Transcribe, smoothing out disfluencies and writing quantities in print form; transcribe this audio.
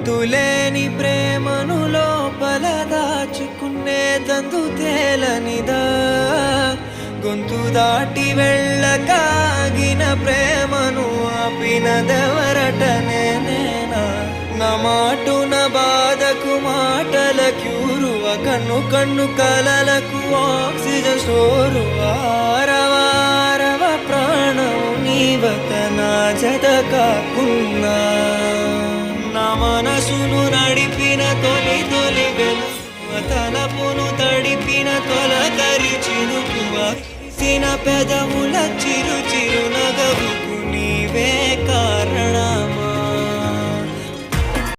అంతులేని ప్రేమను లోపల దాచుకునే తందు తేలనిదా గొంతు దాటి వెళ్ళకాగిన ప్రేమను ఆపినదెవరటనే నేనా నా మాటున బాధకు మాటల క్యూరువ కన్ను కన్ను కలలకు ఆక్సిజన్ స్టోరు ఆరవారవ ప్రాణం నీవత నా జత కాకున్నా నా మనసును నడిపిన తొలి తొలి వెలువ తలపును తడిపిన తొలకరి చిరుకువ సిన పెదవుల చిరు చిరు నగవుకు నీవే కా